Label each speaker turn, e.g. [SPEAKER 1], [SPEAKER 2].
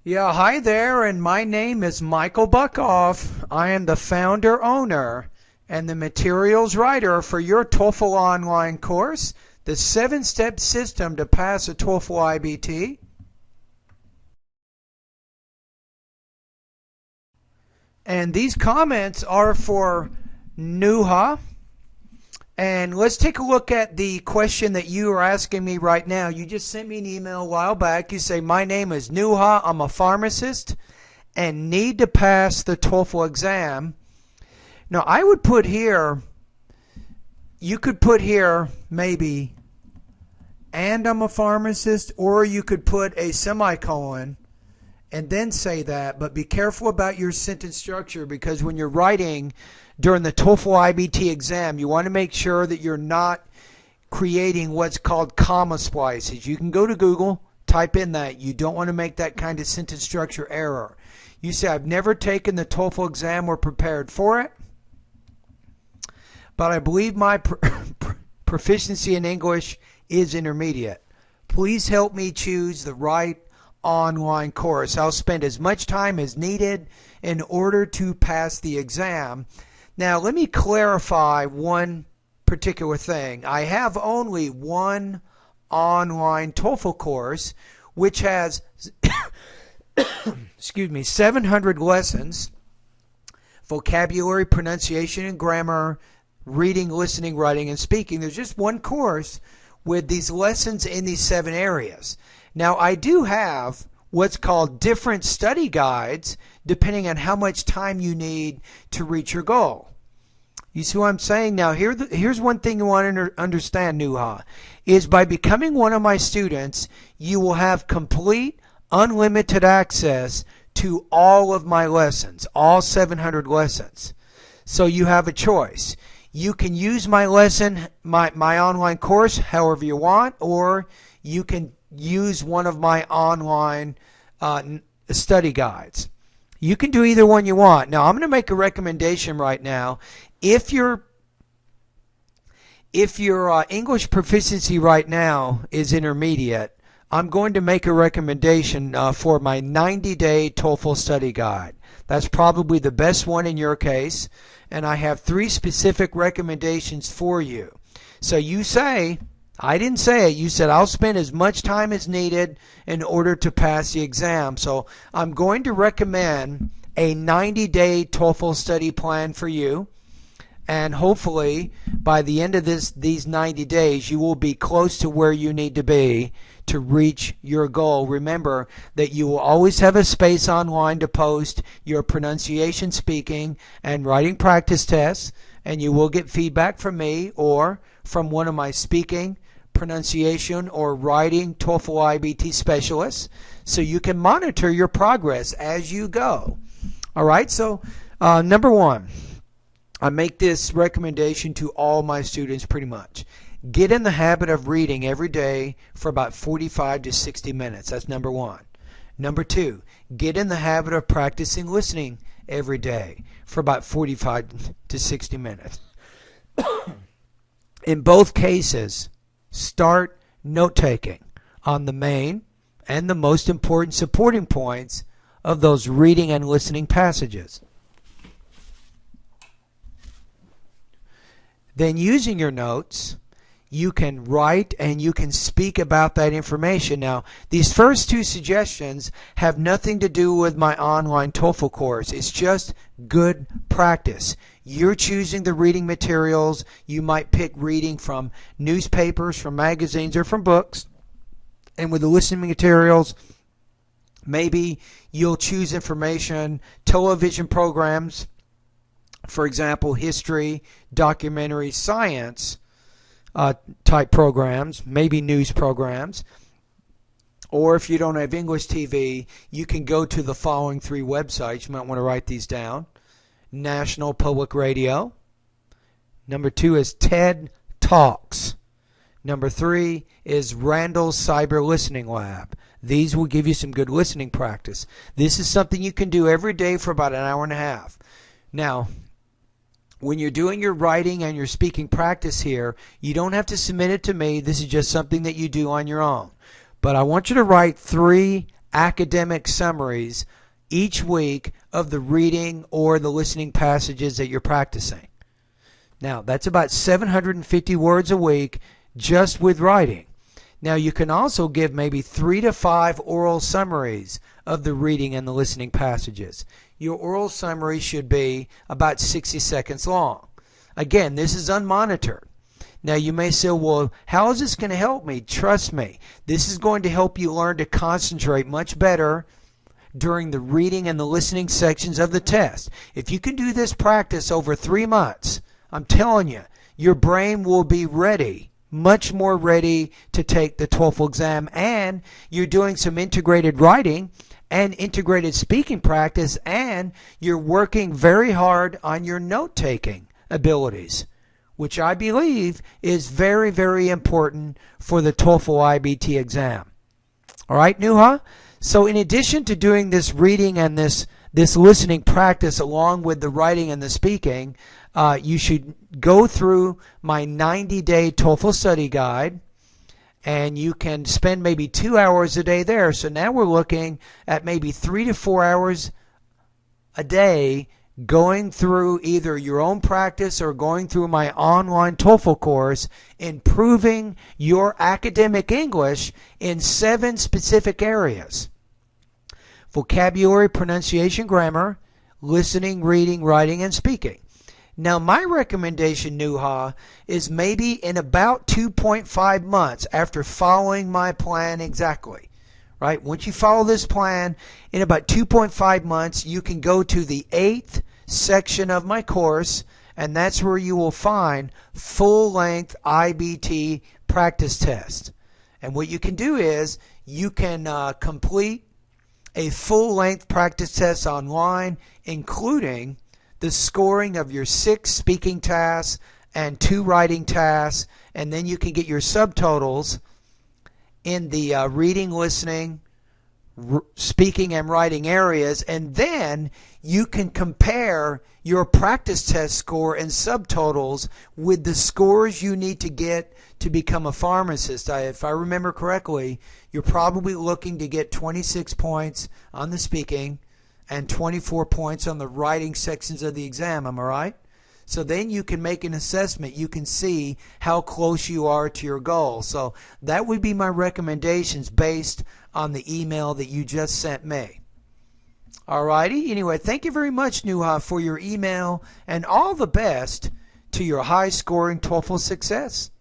[SPEAKER 1] Yeah, hi there, and my name is Michael Buckoff. I am the founder, owner, and the materials writer for your TOEFL online course, the 7-step system to pass a TOEFL iBT. And these comments are for Nuha. And let's take a look at the question that you are asking me right now. You just sent me an email a while back. You say, my name is Nuha. I'm a pharmacist and need to pass the TOEFL exam. Now, I would put here, you could put here maybe, and I'm a pharmacist, or you could put a semicolon and then say that, but be careful about your sentence structure, because when you're writing during the TOEFL iBT exam, you want to make sure that you're not creating what's called comma splices. You can go to Google, type in that. You don't want to make that kind of sentence structure error. You say, I've never taken the TOEFL exam or prepared for it, but I believe my proficiency in English is intermediate. Please help me choose the right online course. I'll spend as much time as needed in order to pass the exam. Now, let me clarify one particular thing. I have only one online TOEFL course, which has 700 lessons, vocabulary, pronunciation, and grammar, reading, listening, writing, and speaking. There's just one course with these lessons in these 7 areas. Now, I do have what's called different study guides depending on how much time you need to reach your goal. You see what I'm saying? Now, here's one thing you want to understand, Nuha, is by becoming one of my students, you will have complete, unlimited access to all of my lessons, all 700 lessons. So you have a choice. You can use my lesson, my online course, however you want, or you can use one of my online study guides. You can do either one you want. Now, I'm going to make a recommendation right now. If your English proficiency right now is intermediate, I'm going to make a recommendation for my 90-day TOEFL study guide. That's probably the best one in your case, and I have 3 specific recommendations for you. So you say, I didn't say it, you said I'll spend as much time as needed in order to pass the exam. So I'm going to recommend a 90-day TOEFL study plan for you. And hopefully, by the end of these 90 days, you will be close to where you need to be to reach your goal. Remember that you will always have a space online to post your pronunciation, speaking, and writing practice tests, and you will get feedback from me or from one of my speaking, pronunciation, or writing TOEFL iBT specialists, so you can monitor your progress as you go. All right, so number 1. I make this recommendation to all my students pretty much. Get in the habit of reading every day for about 45 to 60 minutes. That's number 1. Number 2, get in the habit of practicing listening every day for about 45 to 60 minutes. In both cases, start note-taking on the main and the most important supporting points of those reading and listening passages. Then, using your notes, you can write and you can speak about that information. Now, these first 2 suggestions have nothing to do with my online TOEFL course. It's just good practice. You're choosing the reading materials. You might pick reading from newspapers, from magazines, or from books. And with the listening materials, maybe you'll choose information, television programs, for example, history, documentary, science type programs, maybe news programs. Or if you don't have English TV, you can go to the following 3 websites. You might want to write these down. National Public Radio. Number 2 is TED Talks. Number 3 is Randall's Cyber Listening Lab. These will give you some good listening practice. This is something you can do every day for about an hour and a half. Now, when you're doing your writing and your speaking practice here, you don't have to submit it to me. This is just something that you do on your own. But I want you to write 3 academic summaries each week of the reading or the listening passages that you're practicing. Now, that's about 750 words a week just with writing. Now, you can also give maybe 3 to 5 oral summaries of the reading and the listening passages. Your oral summary should be about 60 seconds long. Again, this is unmonitored. Now, you may say, well, how is this going to help me? Trust me, this is going to help you learn to concentrate much better during the reading and the listening sections of the test. If you can do this practice over 3 months, I'm telling you, your brain will be ready, much more ready to take the TOEFL exam, and you're doing some integrated writing and integrated speaking practice, and you're working very hard on your note-taking abilities, which I believe is very, very important for the TOEFL iBT exam. All right, Nuha? So in addition to doing this reading and this listening practice along with the writing and the speaking, you should go through my 90-day TOEFL study guide, and you can spend maybe 2 hours a day there. So now we're looking at maybe 3 to 4 hours a day going through either your own practice or going through my online TOEFL course, improving your academic English in 7 specific areas: vocabulary, pronunciation, grammar, listening, reading, writing, and speaking. Now, my recommendation, Nuha, is maybe in about 2.5 months after following my plan exactly. Right? Once you follow this plan, in about 2.5 months, you can go to the 8th section of my course, and that's where you will find full-length IBT practice test. And what you can do is you can complete a full-length practice test online, including the scoring of your 6 speaking tasks and 2 writing tasks, and then you can get your subtotals in the reading, listening, speaking, and writing areas, and then you can compare your practice test score and subtotals with the scores you need to get to become a pharmacist. If I remember correctly, you're probably looking to get 26 points on the speaking and 24 points on the writing sections of the exam. Am I right? So then you can make an assessment. You can see how close you are to your goal. So that would be my recommendations based on the email that you just sent me. Alrighty. Anyway, thank you very much, Nuha, for your email, and all the best to your high-scoring TOEFL success.